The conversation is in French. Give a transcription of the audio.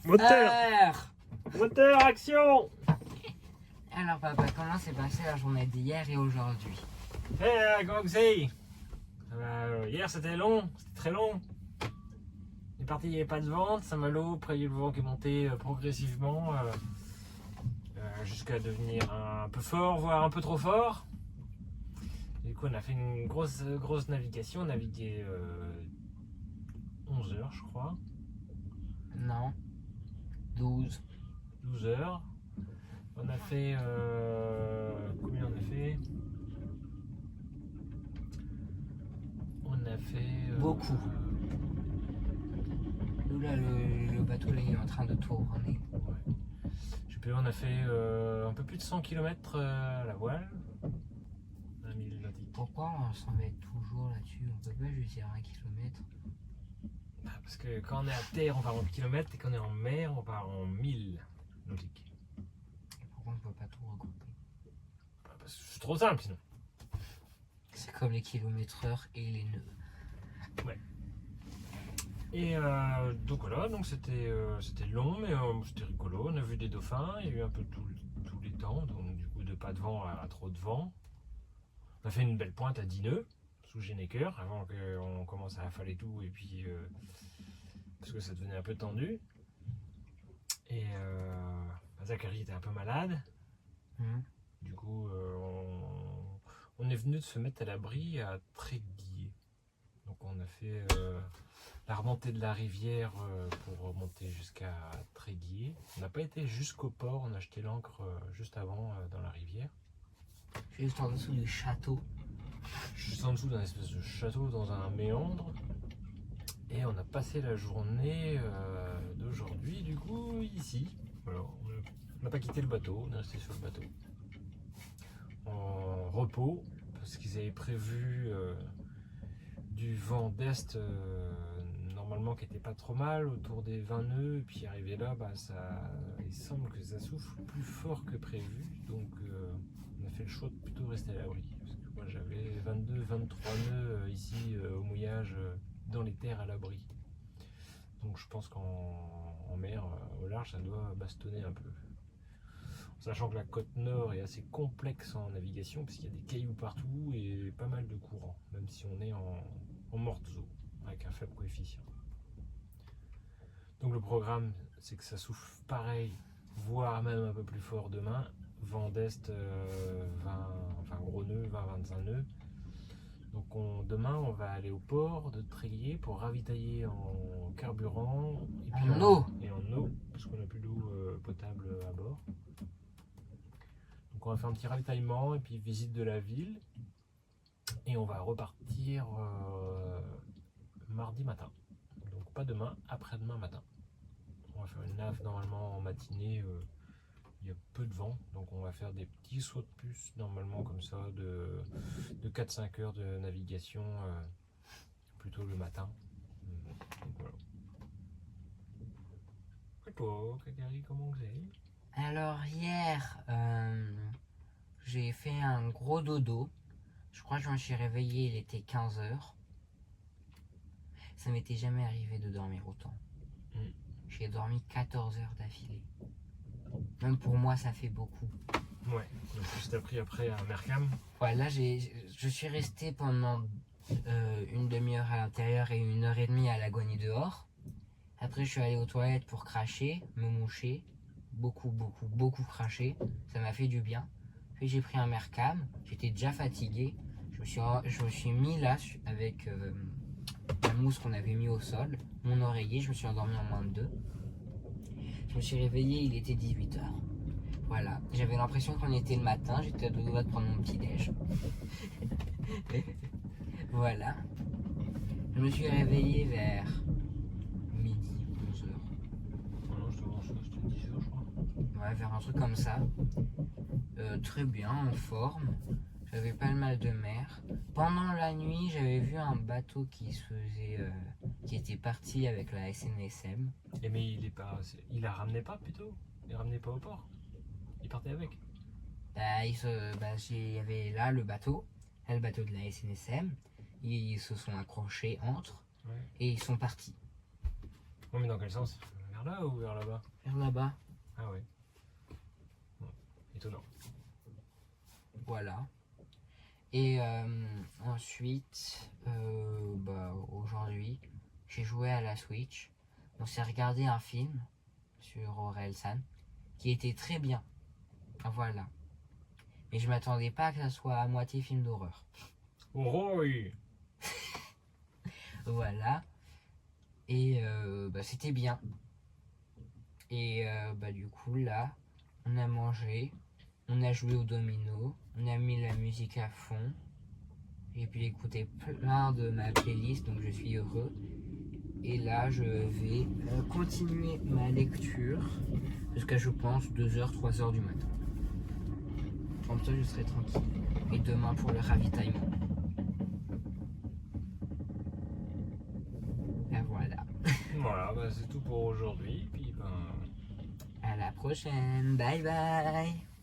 Moteur! Moteur, action! Alors papa, comment s'est passée la journée d'hier et aujourd'hui? Comment que c'est? Hier c'était long, c'était très long. Il est parti, il n'y avait pas de vent, Saint-Malo, après il y a eu le vent qui est monté progressivement jusqu'à devenir un peu fort, voire un peu trop fort. Et du coup on a fait une grosse navigation, on a navigué 11 heures je crois. Non. 12. 12 heures. On a fait... combien on a fait? On a fait... Beaucoup. Nous là, le bateau là, il est en train de tourner. Ouais. Je sais plus, on a fait un peu plus de 100 km à la voile. À 1000 nautiques. Pourquoi on s'en met toujours là-dessus? On peut pas juste dire 1 km. Parce que quand on est à terre, on part en kilomètres, et quand on est en mer, on part en 1000 nautiques. Et pourquoi on peut pas tout regrouper? Parce que c'est trop simple sinon. C'est comme les kilomètres-heure et les nœuds. Ouais. Et donc voilà, donc c'était long, mais c'était rigolo. On a vu des dauphins, il y a eu un peu tous les temps, donc du coup de pas de vent à trop de vent. On a fait une belle pointe à 10 nœuds sous Généqueur avant qu'on commence à affaler tout et puis parce que ça devenait un peu tendu. Et Zachary était un peu malade. Du coup on est venu de se mettre à l'abri à Tréguier. Donc on a fait la remontée de la rivière pour remonter jusqu'à Tréguier. On n'a pas été jusqu'au port, on a jeté l'ancre juste avant dans la rivière. Juste en dessous du château. Juste en dessous d'un espèce de château dans un méandre. Et on a passé la journée d'aujourd'hui du coup ici. Voilà, on n'a pas quitté le bateau, on est resté sur le bateau. En repos, parce qu'ils avaient prévu du vent d'est normalement qui était pas trop mal, autour des 20 nœuds, et puis arrivé là, il semble que ça souffle plus fort que prévu, donc on a fait le choix de plutôt rester à l'abri, parce que moi j'avais 22-23 nœuds ici au mouillage, dans les terres à l'abri, donc je pense qu'en mer, au large, ça doit bastonner un peu. Sachant que la côte nord est assez complexe en navigation, parce qu'il y a des cailloux partout et pas mal de courants, même si on est en morte eau, avec un faible coefficient. Donc le programme, c'est que ça souffle pareil, voire même un peu plus fort demain. Vent d'est, gros nœud, 20-25 nœuds. Donc demain, on va aller au port de Tréguier pour ravitailler en carburant et puis en eau, parce qu'on n'a plus d'eau potable à bord. Donc on va faire un petit ravitaillement et puis visite de la ville. Et on va repartir mardi matin. Donc pas demain, après-demain matin. On va faire une nave normalement en matinée. Il y a peu de vent, donc on va faire des petits sauts de puce normalement comme ça de 4-5 heures de navigation plutôt le matin. Donc voilà. Et toi, Kakari, comment c'est? Alors hier, j'ai fait un gros dodo. Je crois que je me suis réveillé, il était 15h. Ça m'était jamais arrivé de dormir autant. J'ai dormi 14 heures d'affilée. Même pour moi, ça fait beaucoup. Ouais, donc juste après à Mercam. Ouais, là, je suis resté pendant une demi-heure à l'intérieur et 1h30 à l'agonie dehors. Après, je suis allé aux toilettes pour cracher, me moucher. Beaucoup craché. Ça m'a fait du bien. Puis j'ai pris un Mercam. J'étais déjà fatigué. Je me suis mis là avec la mousse qu'on avait mis au sol. Mon oreiller, je me suis endormi en moins de 2. Je me suis réveillé, il était 18h. Voilà, j'avais l'impression qu'on était le matin, j'étais à 2 doigts de prendre mon petit déj. Voilà. Je me suis réveillé vers midi, 11h. Non, c'était 10h je crois. Ouais, vers un truc comme ça. Très bien, en forme. J'avais pas le mal de mer. Pendant la nuit, j'avais vu un bateau qui était parti avec la SNSM. Et mais il la ramenait pas plutôt? Il la ramenait pas au port? Il partait avec? Il y avait là le bateau de la SNSM. Ils se sont accrochés entre et ils sont partis. Ouais, mais dans quel sens? Vers là ou vers là-bas? vers là-bas. Ah ouais. Bon, étonnant. Voilà. Et ensuite, aujourd'hui, j'ai joué à la Switch. On s'est regardé un film sur Orelsan qui était très bien. Voilà. Mais je m'attendais pas que ça soit à moitié film d'horreur. Oh oui. Voilà. Et c'était bien. Et du coup, là, on a mangé, on a joué au domino, on a mis la musique à fond. J'ai pu écouter plein de ma playlist, donc je suis heureux. Et là, je vais continuer ma lecture jusqu'à, je pense, 2h, 3h du matin. Comme ça, je serai tranquille. Et demain pour le ravitaillement. Et voilà. Voilà, bah, c'est tout pour aujourd'hui. Puis ben. À la prochaine. Bye bye.